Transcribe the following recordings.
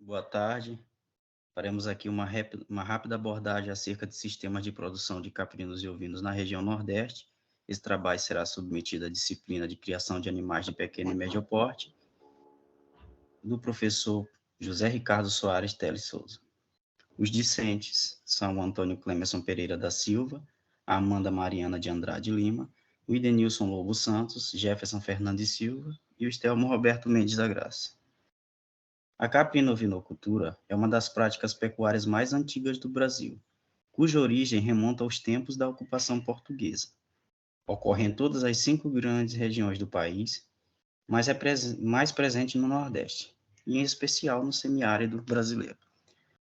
Boa tarde. Faremos aqui uma rápida abordagem acerca de sistemas de produção de caprinos e ovinos na região Nordeste. Esse trabalho será submetido à disciplina de criação de animais de pequeno e médio porte, do professor José Ricardo Soares Teles Souza. Os discentes são o Antônio Clemerson Pereira da Silva, a Amanda Mariana de Andrade Lima, o Idenilson Lobo Santos, Jefferson Fernandes Silva e o Estelmo Roberto Mendes da Graça. A caprinovinocultura é uma das práticas pecuárias mais antigas do Brasil, cuja origem remonta aos tempos da ocupação portuguesa. Ocorre em todas as 5 grandes regiões do país, mas é mais presente no Nordeste, e em especial no semiárido brasileiro.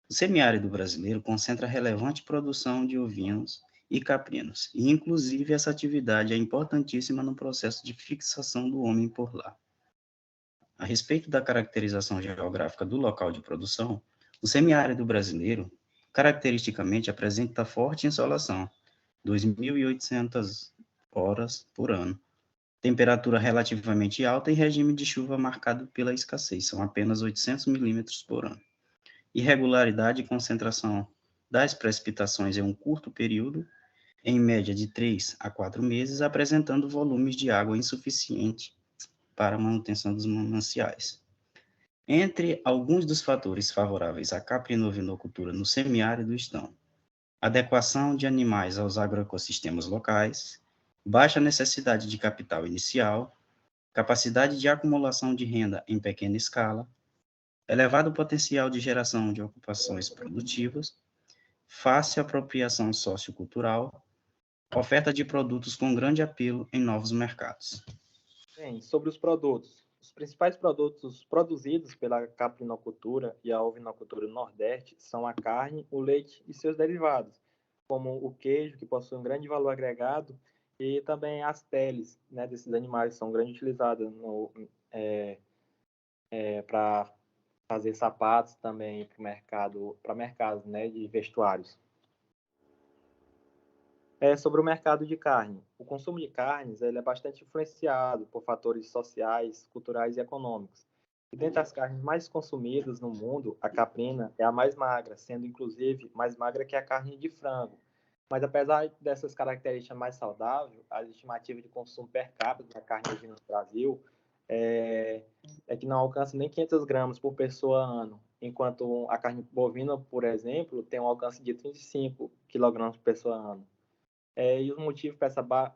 O semiárido brasileiro concentra relevante produção de ovinos e caprinos, e inclusive essa atividade é importantíssima no processo de fixação do homem por lá. A respeito da caracterização geográfica do local de produção, o semiárido brasileiro, caracteristicamente, apresenta forte insolação, 2.800 horas por ano, temperatura relativamente alta e regime de chuva marcado pela escassez, são apenas 800 milímetros por ano. Irregularidade e concentração das precipitações em um curto período, em média de 3 a 4 meses, apresentando volumes de água insuficiente para a manutenção dos mananciais. Entre alguns dos fatores favoráveis à caprinovinocultura no semiárido estão adequação de animais aos agroecossistemas locais, baixa necessidade de capital inicial, capacidade de acumulação de renda em pequena escala, elevado potencial de geração de ocupações produtivas, fácil apropriação sociocultural, oferta de produtos com grande apelo em novos mercados. Bem, sobre os produtos. Os principais produtos produzidos pela caprinocultura e a ovinocultura no Nordeste são a carne, o leite e seus derivados, como o queijo, que possui um grande valor agregado, e também as peles, né, desses animais são grande utilizadas para fazer sapatos também para mercado, né, de vestuários. Sobre o mercado de carne. O consumo de carnes ele é bastante influenciado por fatores sociais, culturais e econômicos. E dentre as carnes mais consumidas no mundo, a caprina é a mais magra, sendo inclusive mais magra que a carne de frango. Mas apesar dessas características mais saudáveis, a estimativa de consumo per capita da carne bovina no Brasil é que não alcança nem 500 gramas por pessoa ano, enquanto a carne bovina, por exemplo, tem um alcance de 35 quilogramas por pessoa ano. E os motivos para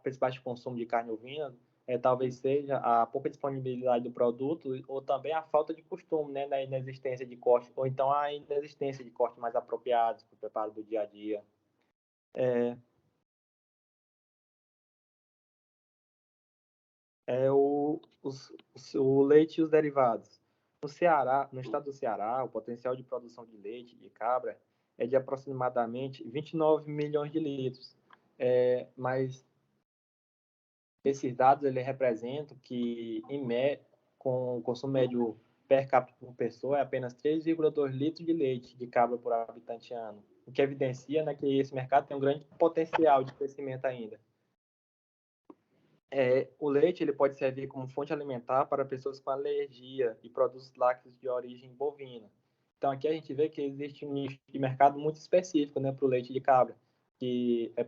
esse baixo consumo de carne ovina talvez seja a pouca disponibilidade do produto ou também a falta de costume, né, na inexistência de corte, ou então a inexistência de cortes mais apropriados para o preparo do dia a dia. O leite e os derivados. No Ceará, no estado do Ceará, o potencial de produção de leite de cabra é de aproximadamente 29 milhões de litros. Mas esses dados ele representam que, com o consumo médio per capita por pessoa, é apenas 3,2 litros de leite de cabra por habitante ano, o que evidencia, né, que esse mercado tem um grande potencial de crescimento ainda. O leite ele pode servir como fonte alimentar para pessoas com alergia e produtos lácteos de origem bovina. Então, aqui a gente vê que existe um nicho de mercado muito específico, né, para o leite de cabra, que é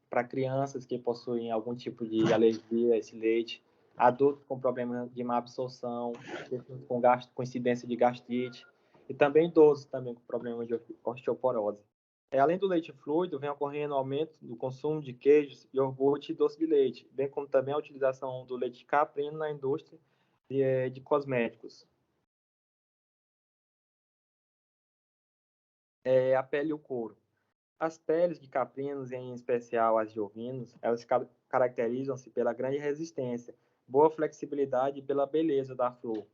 para crianças que possuem algum tipo de alergia a esse leite, adultos com problemas de má absorção, pessoas com incidência de gastrite, e também idosos também com problemas de osteoporose. Além do leite fluido, vem ocorrendo aumento do consumo de queijos, iogurte e doce de leite, bem como também a utilização do leite caprino na indústria de cosméticos. A pele e o couro. As peles de caprinos, em especial as de ovinos, elas caracterizam-se pela grande resistência, boa flexibilidade e pela beleza da flor.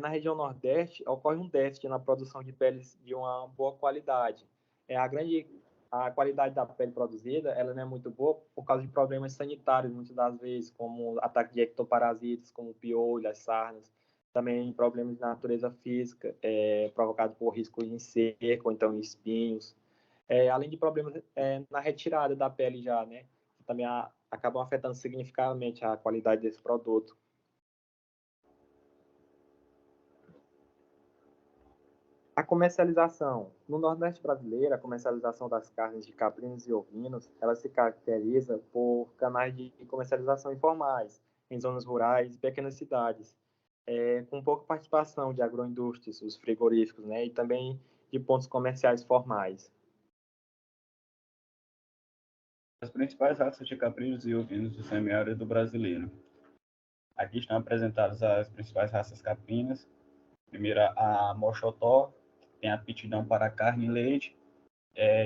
Na região Nordeste, ocorre um déficit na produção de peles de uma boa qualidade. A qualidade da pele produzida ela não é muito boa por causa de problemas sanitários, muitas das vezes, como ataque de ectoparasitas, como piolho, as sarnas, também problemas de natureza física, provocados por risco em seco, ou então em espinhos, além de problemas na retirada da pele já, né, que também acabam afetando significativamente a qualidade desse produto. A comercialização. No Nordeste brasileiro, a comercialização das carnes de caprinos e ovinos, ela se caracteriza por canais de comercialização informais, em zonas rurais e pequenas cidades, com pouca participação de agroindústrias, os frigoríficos, né, e também de pontos comerciais formais. As principais raças de caprinos e ovinos do semiárido brasileiro. Aqui estão apresentadas as principais raças caprinas. Primeiro, a Mochotó, que tem aptidão para carne e leite,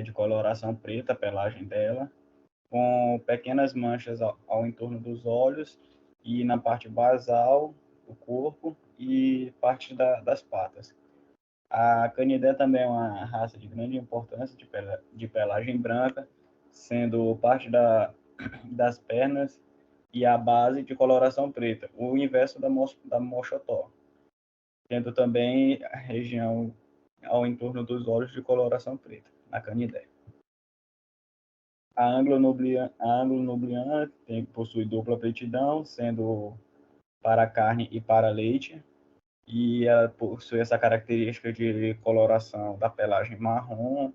de coloração preta, a pelagem dela, com pequenas manchas ao entorno dos olhos e na parte basal do corpo e parte das patas. A Canidé também é uma raça de grande importância, de pelagem branca, sendo parte das pernas e a base de coloração preta, o inverso da Mochotó, tendo também a região ao entorno dos olhos de coloração preta, na Canidé. A Anglo-Nubliana possui dupla aptidão, sendo para carne e para leite, e ela possui essa característica de coloração da pelagem marrom,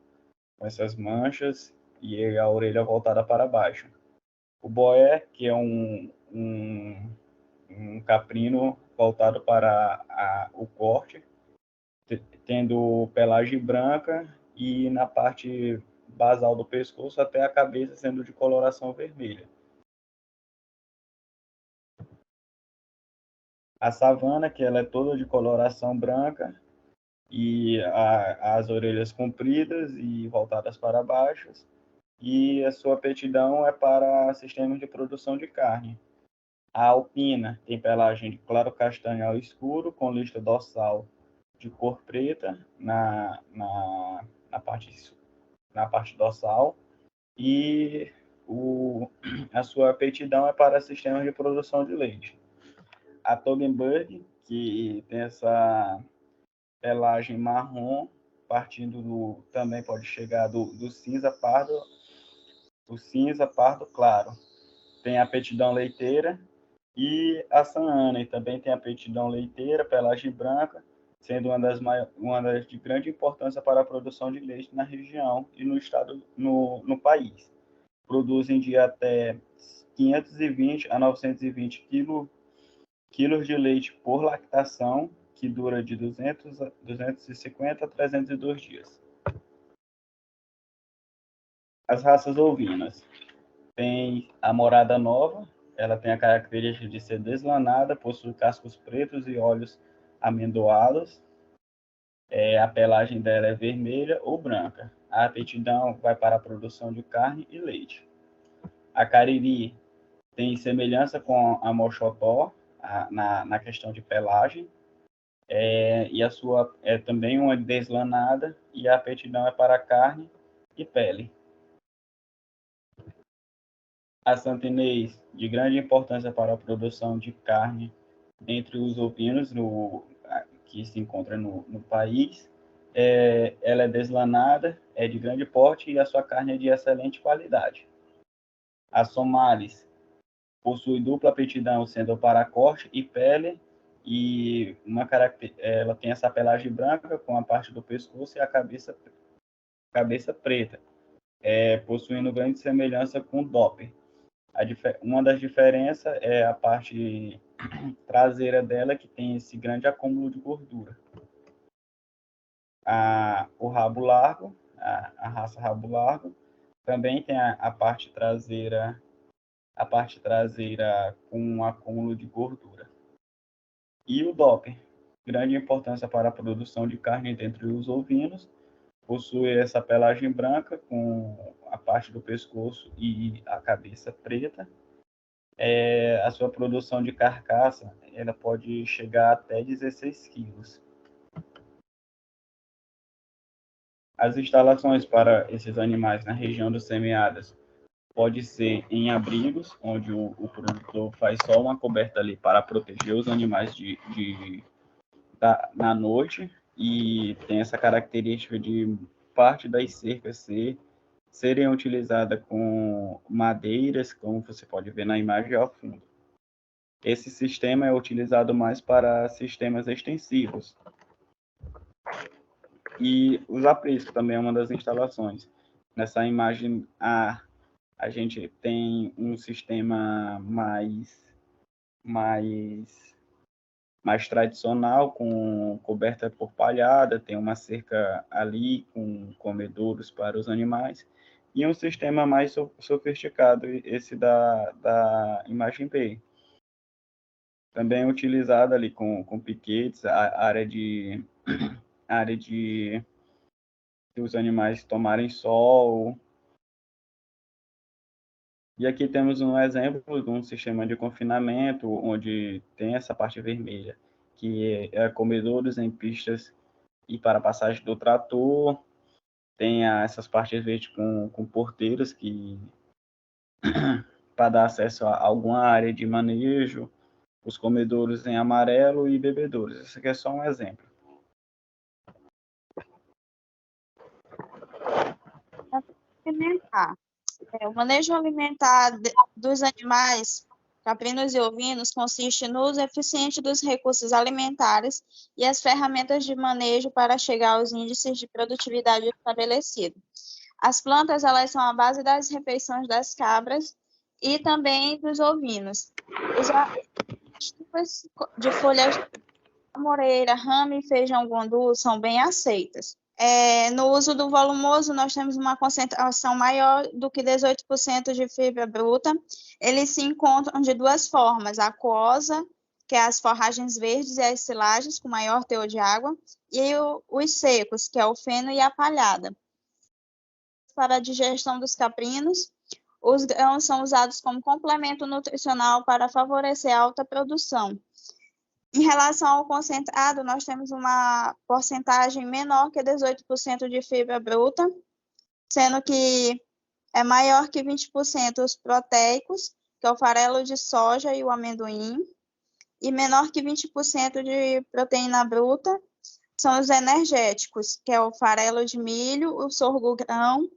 com essas manchas, e a orelha voltada para baixo. O Boé, que é um caprino voltado para o corte, tendo pelagem branca e na parte basal do pescoço até a cabeça sendo de coloração vermelha. A savana, que ela é toda de coloração branca e as orelhas compridas e voltadas para baixo, e a sua aptidão é para sistemas de produção de carne. A alpina tem pelagem de claro castanho ao escuro, com lista dorsal de cor preta na parte dorsal, e a sua aptidão é para sistemas de produção de leite. A Toggenburg, que tem essa pelagem marrom, também pode chegar do cinza pardo, o cinza pardo claro. Tem a aptidão leiteira, e a San Ana também tem aptidão leiteira, pelagem branca, sendo uma das de grande importância para a produção de leite na região e no estado, no país. Produzem de até 520 a 920 quilos de leite por lactação, que dura de 250 a 302 dias. As raças ovinas. Tem a Morada Nova, ela tem a característica de ser deslanada, possui cascos pretos e olhos amendoados. A pelagem dela é vermelha ou branca. A aptidão vai para a produção de carne e leite. A Cariri tem semelhança com a Mochotó na questão de pelagem, e a sua é também uma deslanada, e a aptidão é para carne e pele. A Santa Inês, de grande importância para a produção de carne entre os ovinos que se encontra no país, ela é deslanada, é de grande porte e a sua carne é de excelente qualidade. A Somalis possui dupla aptidão, sendo para corte e pele, e ela tem essa pelagem branca com a parte do pescoço e a cabeça preta, possuindo grande semelhança com o Doppler. Uma das diferenças é a parte traseira dela, que tem esse grande acúmulo de gordura. O rabo largo, a raça rabo largo, também tem a parte traseira com um acúmulo de gordura. E o Doppler, grande importância para a produção de carne dentre os ovinos, possui essa pelagem branca com a parte do pescoço e a cabeça preta. A sua produção de carcaça ela pode chegar até 16 quilos. As instalações para esses animais na região dos semiáridos pode ser em abrigos, onde o produtor faz só uma coberta ali para proteger os animais na noite, e tem essa característica de parte das cercas serem utilizadas com madeiras, como você pode ver na imagem ao fundo. Esse sistema é utilizado mais para sistemas extensivos. E os apriscos também é uma das instalações. Nessa imagem, a gente tem um sistema mais tradicional, com coberta por palhada, tem uma cerca ali com comedouros para os animais, e um sistema mais sofisticado, esse da imagem B. Também utilizado ali com piquetes, a área de os animais tomarem sol. E aqui temos um exemplo de um sistema de confinamento, onde tem essa parte vermelha, que é comedouros em pistas e para passagem do trator, tem essas partes verdes com porteiras que para dar acesso a alguma área de manejo, os comedouros em amarelo e bebedouros. Esse aqui é só um exemplo. Alimentar. O manejo alimentar dos animais caprinos e ovinos consiste no uso eficiente dos recursos alimentares e as ferramentas de manejo para chegar aos índices de produtividade estabelecidos. As plantas, elas são a base das refeições das cabras e também dos ovinos. Os tipos de folhas de moreira, rama e feijão guandu são bem aceitas. No uso do volumoso, nós temos uma concentração maior do que 18% de fibra bruta. Eles se encontram de duas formas: a aquosa, que é as forragens verdes e as silagens, com maior teor de água, e os secos, que é o feno e a palhada. Para a digestão dos caprinos, os grãos são usados como complemento nutricional para favorecer a alta produção. Em relação ao concentrado, nós temos uma porcentagem menor que 18% de fibra bruta, sendo que é maior que 20% os proteicos, que é o farelo de soja e o amendoim, e menor que 20% de proteína bruta são os energéticos, que é o farelo de milho, o sorgo-grão.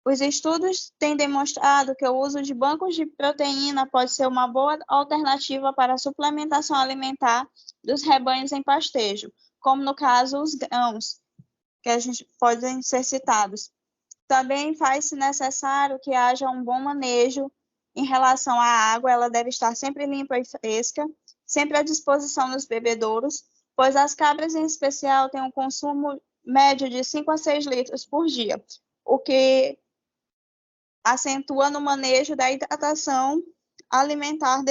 Os estudos têm demonstrado que o uso de bancos de proteína pode ser uma boa alternativa para a suplementação alimentar dos rebanhos em pastejo, como no caso os grãos, que a gente podem ser citados. Também faz-se necessário que haja um bom manejo em relação à água, ela deve estar sempre limpa e fresca, sempre à disposição dos bebedouros, pois as cabras em especial têm um consumo médio de 5 a 6 litros por dia, o que acentua no manejo da hidratação alimentar.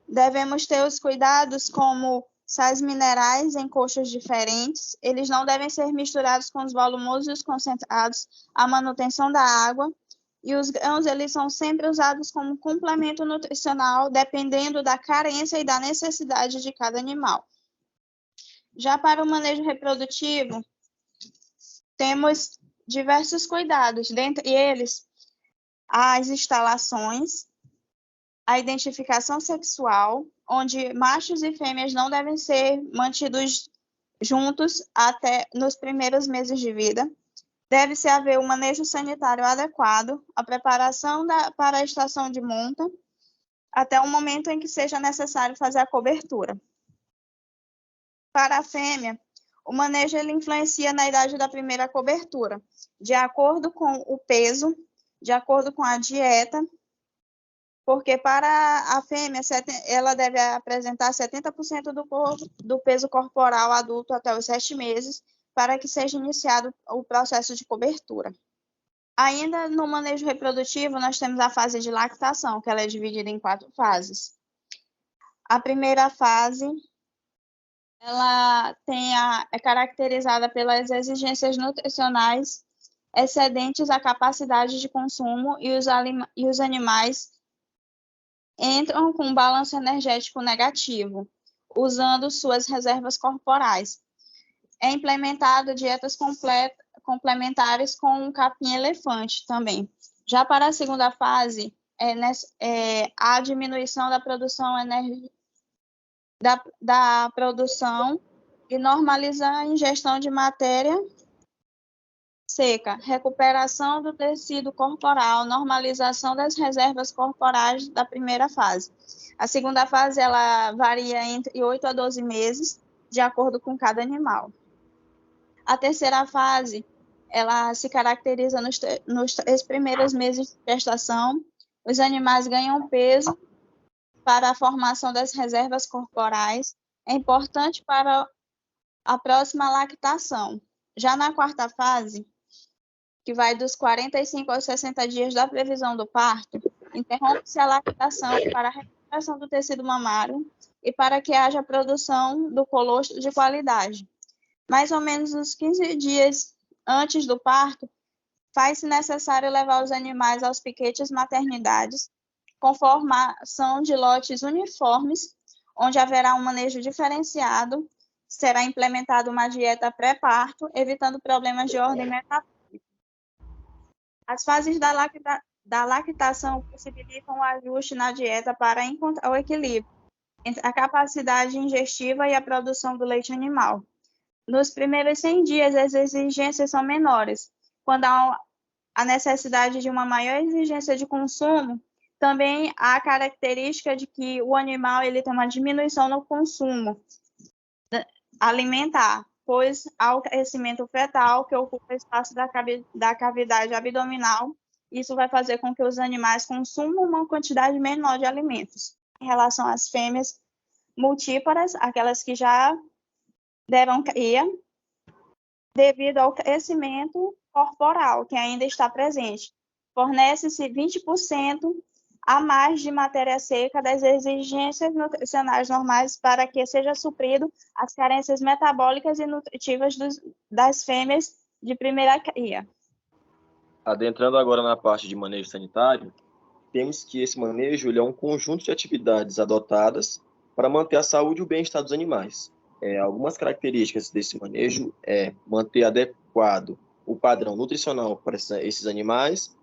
Devemos ter os cuidados como sais minerais em colchas diferentes, eles não devem ser misturados com os volumosos e os concentrados, a manutenção da água, e os grãos, eles são sempre usados como complemento nutricional, dependendo da carência e da necessidade de cada animal. Já para o manejo reprodutivo, temos diversos cuidados, dentre eles, as instalações, a identificação sexual, onde machos e fêmeas não devem ser mantidos juntos até nos primeiros meses de vida. Deve-se haver um manejo sanitário adequado, a preparação para a estação de monta, até o momento em que seja necessário fazer a cobertura. Para a fêmea, o manejo ele influencia na idade da primeira cobertura, de acordo com o peso, de acordo com a dieta, porque para a fêmea, ela deve apresentar 70% do peso corporal adulto até os 7 meses, para que seja iniciado o processo de cobertura. Ainda no manejo reprodutivo, nós temos a fase de lactação, que ela é dividida em 4 fases. A primeira fase, ela é caracterizada pelas exigências nutricionais excedentes à capacidade de consumo e os animais entram com um balanço energético negativo, usando suas reservas corporais. É implementado dietas complementares com um capim-elefante também. Já para a segunda fase, a diminuição da produção da produção e normalizar a ingestão de matéria seca, recuperação do tecido corporal, normalização das reservas corporais da primeira fase. A segunda fase, ela varia entre 8 a 12 meses, de acordo com cada animal. A terceira fase, ela se caracteriza nos 3 primeiros meses de gestação. Os animais ganham peso para a formação das reservas corporais. É importante para a próxima lactação. Já na quarta fase, que vai dos 45 aos 60 dias da previsão do parto, interrompe-se a lactação para a recuperação do tecido mamário e para que haja produção do colostro de qualidade. Mais ou menos uns 15 dias antes do parto, faz-se necessário levar os animais aos piquetes maternidades, com formação de lotes uniformes, onde haverá um manejo diferenciado, será implementada uma dieta pré-parto, evitando problemas de ordem metabólica. As fases da lactação possibilitam o ajuste na dieta para encontrar o equilíbrio entre a capacidade ingestiva e a produção do leite animal. Nos primeiros 100 dias, as exigências são menores. Quando há a necessidade de uma maior exigência de consumo, também há a característica de que o animal ele tem uma diminuição no consumo alimentar, pois há o crescimento fetal, que ocupa o espaço da cavidade abdominal. Isso vai fazer com que os animais consumam uma quantidade menor de alimentos. Em relação às fêmeas multíparas, aquelas que já deram cria, devido ao crescimento corporal, que ainda está presente. Fornece-se 20% a mais de matéria seca das exigências nutricionais normais para que seja suprido as carências metabólicas e nutritivas das fêmeas de primeira cria. Adentrando agora na parte de manejo sanitário, temos que esse manejo ele é um conjunto de atividades adotadas para manter a saúde e o bem-estar dos animais. Algumas características desse manejo é manter adequado o padrão nutricional para esses animais,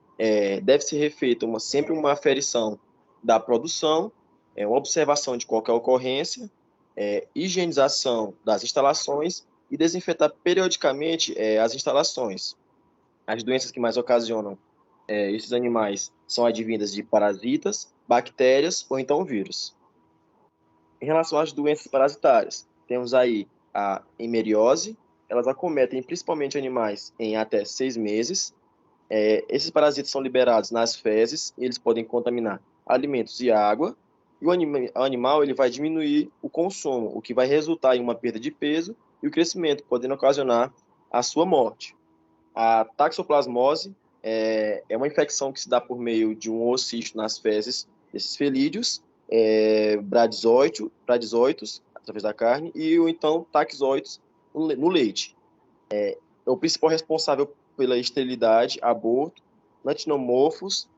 deve ser feita sempre uma aferição da produção, uma observação de qualquer ocorrência, higienização das instalações e desinfetar periodicamente as instalações. As doenças que mais ocasionam esses animais são advindas de parasitas, bactérias ou então vírus. Em relação às doenças parasitárias, temos aí a hemeriose, elas acometem principalmente animais em até 6 meses. Esses parasitas são liberados nas fezes, e eles podem contaminar alimentos e água, e o animal ele vai diminuir o consumo, o que vai resultar em uma perda de peso e o crescimento, podendo ocasionar a sua morte. A taxoplasmose é uma infecção que se dá por meio de um oocisto nas fezes desses felídeos, bradizoitos, através da carne, e ou então taxoides no leite. É o principal responsável pela esterilidade, aborto, latinomorfos,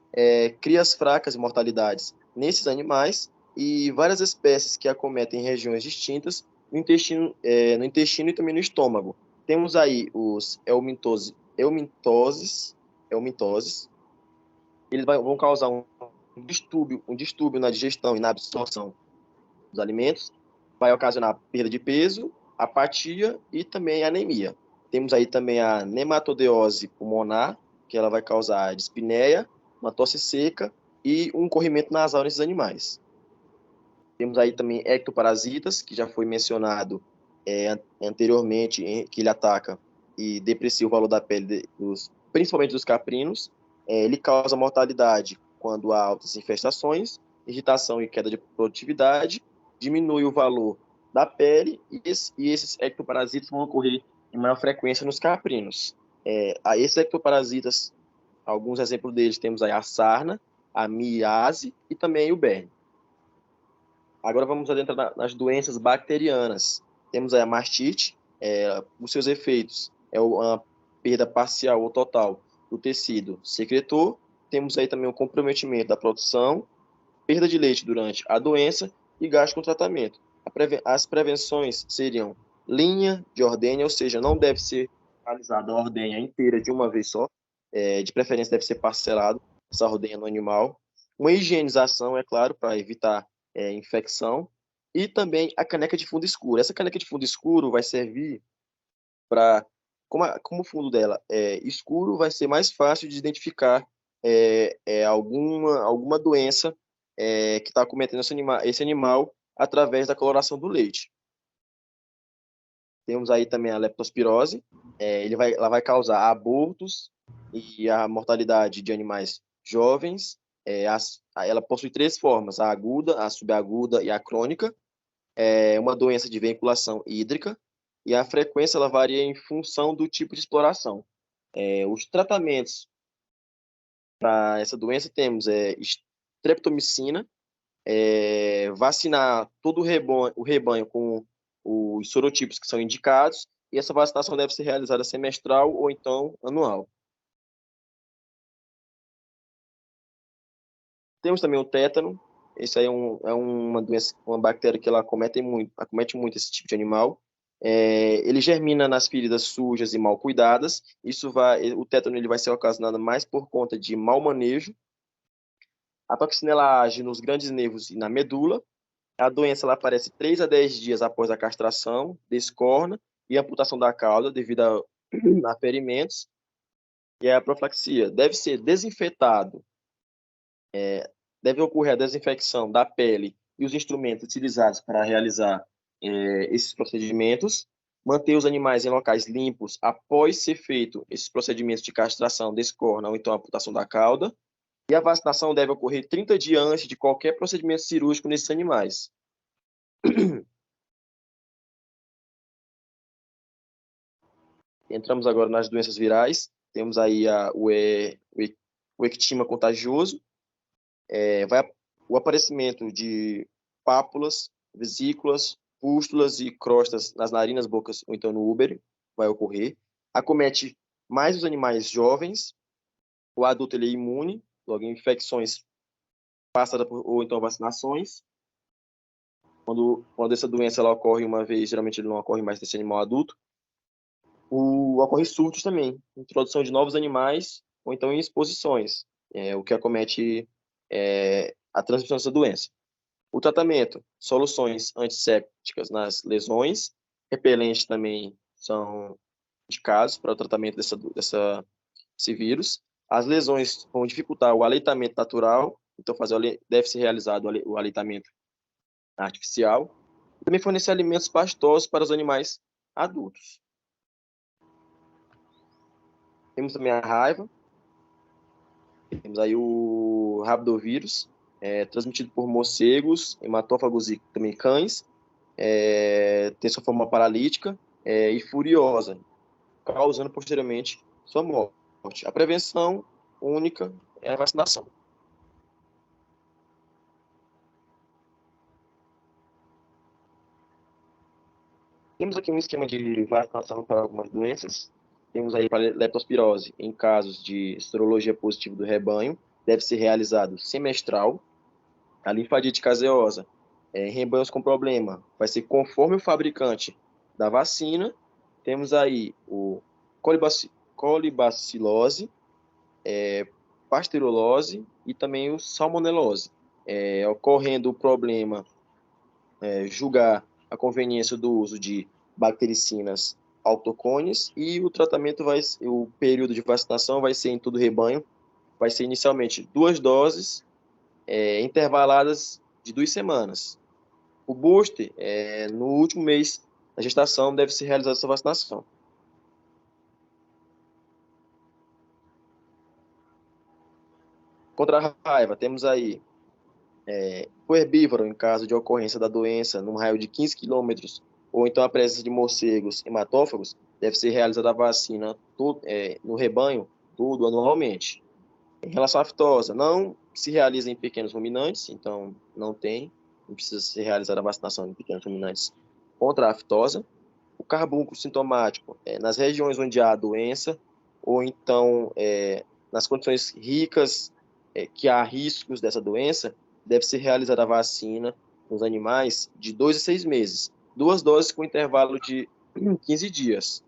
crias fracas e mortalidades nesses animais e várias espécies que acometem regiões distintas no intestino e também no estômago. Temos aí os helmintoses, eles vão causar um distúrbio na digestão e na absorção dos alimentos, vai ocasionar perda de peso, apatia e também anemia. Temos aí também a nematodeose pulmonar, que ela vai causar dispneia, uma tosse seca e um corrimento nasal nesses animais. Temos aí também ectoparasitas, que já foi mencionado anteriormente, que ele ataca e deprecia o valor da pele, principalmente dos caprinos. Ele causa mortalidade quando há altas infestações, irritação e queda de produtividade, diminui o valor da pele e esses ectoparasitas vão ocorrer em maior frequência nos caprinos. A esses ectoparasitas, alguns exemplos deles, temos aí a sarna, a miase e também o berne. Agora vamos adentrar nas doenças bacterianas. Temos aí a mastite, os seus efeitos é uma perda parcial ou total do tecido secretor. Temos aí também o comprometimento da produção, perda de leite durante a doença e gasto com tratamento. As prevenções seriam linha de ordenha, ou seja, não deve ser realizada a ordenha inteira de uma vez só, de preferência deve ser parcelado essa ordenha no animal. Uma higienização, é claro, para evitar infecção, e também a caneca de fundo escuro. Essa caneca de fundo escuro vai servir para, como o fundo dela é escuro, vai ser mais fácil de identificar alguma doença que está acometendo esse animal através da coloração do leite. temos aí também a leptospirose. Ela vai causar abortos e a mortalidade de animais jovens. Ela possui 3 formas: a aguda, a subaguda e a crônica. É uma doença de veiculação hídrica e a frequência ela varia em função do tipo de exploração. Os tratamentos para essa doença temos streptomicina, vacinar todo o rebanho com os sorotipos que são indicados, e essa vacinação deve ser realizada semestral ou então anual. Temos também o tétano. Esse aí é uma doença, uma bactéria que ela acomete muito esse tipo de animal. Ele germina nas feridas sujas e mal cuidadas. O tétano ele vai ser ocasionado mais por conta de mau manejo. A toxina ela age nos grandes nervos e na medula. A doença ela aparece 3 a 10 dias após a castração, descorna e amputação da cauda devido a ferimentos. E a profilaxia deve ser desinfetado. Deve ocorrer a desinfecção da pele e os instrumentos utilizados para realizar esses procedimentos. Manter os animais em locais limpos após ser feito esses procedimentos de castração, descorna ou então amputação da cauda. E a vacinação deve ocorrer 30 dias antes de qualquer procedimento cirúrgico nesses animais. Entramos agora nas doenças virais. Temos aí o ectima contagioso. O aparecimento de pápulas, vesículas, pústulas e crostas nas narinas, bocas ou então no úbero vai ocorrer. Acomete mais os animais jovens. O adulto ele é imune, logo infecções passadas ou então vacinações. Quando essa doença ela ocorre uma vez, geralmente ele não ocorre mais nesse animal adulto. Ocorre surtos também, introdução de novos animais ou então em exposições, o que acomete a transmissão dessa doença. O tratamento, soluções antissépticas nas lesões, repelentes também são indicados para o tratamento desse vírus. As lesões vão dificultar o aleitamento natural, então deve ser realizado o aleitamento artificial. E também fornecer alimentos pastosos para os animais adultos. Temos também a raiva. Temos aí o rabdovírus, transmitido por morcegos, hematófagos e também cães. Tem sua forma paralítica e furiosa, causando posteriormente sua morte. A prevenção única é a vacinação. Temos aqui um esquema de vacinação para algumas doenças. Temos aí para leptospirose, em casos de sorologia positiva do rebanho, deve ser realizado semestral. A linfadite caseosa, em rebanhos com problema, vai ser conforme o fabricante da vacina. Temos aí o colibacilose, pasteurose e também o salmonelose. Ocorrendo o problema, julgar a conveniência do uso de bactericinas autocones e o período de vacinação vai ser em todo o rebanho, vai ser inicialmente 2 doses intervaladas de 2 semanas. O booster, no último mês da gestação, deve ser realizada essa vacinação. Contra a raiva, temos aí o herbívoro, em caso de ocorrência da doença, num raio de 15 km, ou então a presença de morcegos hematófagos, deve ser realizada a vacina no rebanho todo anualmente. Em relação à aftosa, não se realiza em pequenos ruminantes, então não precisa ser realizada a vacinação em pequenos ruminantes contra a aftosa. O carbúnculo sintomático, nas regiões onde há doença, ou então nas condições ricas que há riscos dessa doença, deve ser realizada a vacina nos animais de 2 a 6 meses, 2 doses com intervalo de 15 dias.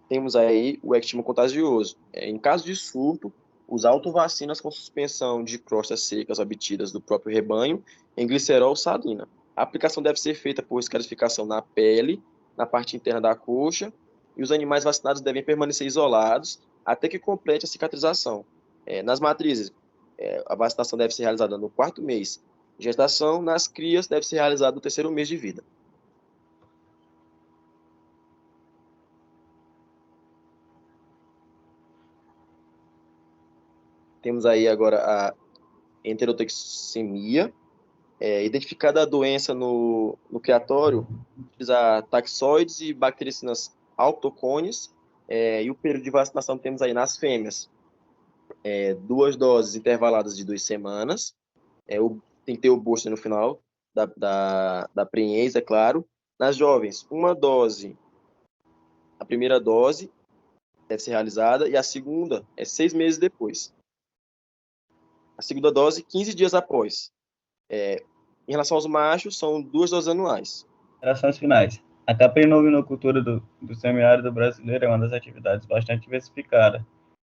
Temos aí o ectima contagioso. Em caso de surto, usar autovacinas com suspensão de crostas secas obtidas do próprio rebanho em glicerol salina. A aplicação deve ser feita por escarificação na pele, na parte interna da coxa, e os animais vacinados devem permanecer isolados até que complete a cicatrização. Nas matrizes, A vacinação deve ser realizada no 4º mês de gestação, nas crias deve ser realizada no 3º mês de vida. Temos aí agora a enterotoxemia. Identificada a doença no criatório, utiliza taxoides e bactericinas autocones, e o período de vacinação temos aí nas fêmeas, 2 doses intervaladas de 2 semanas, tem que ter o booster no final da prenhez, é claro. Nas jovens, uma dose, a primeira dose deve ser realizada, e a segunda é 6 meses depois. A segunda dose, 15 dias após. Em relação aos machos, são 2 doses anuais. Considerações finais. A caprino-ovinocultura do semiárido brasileiro é uma das atividades bastante diversificada,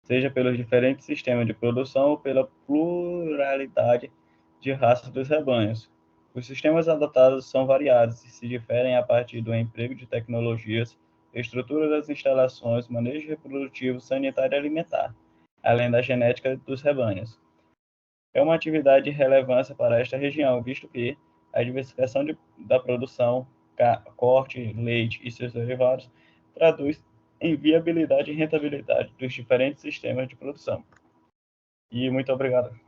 seja pelos diferentes sistemas de produção ou pela pluralidade de raças dos rebanhos. Os sistemas adotados são variados e se diferem a partir do emprego de tecnologias, estrutura das instalações, manejo reprodutivo, sanitário e alimentar, além da genética dos rebanhos. É uma atividade de relevância para esta região, visto que a diversificação da produção, corte, leite e seus derivados traduz em viabilidade e rentabilidade dos diferentes sistemas de produção. E muito obrigado.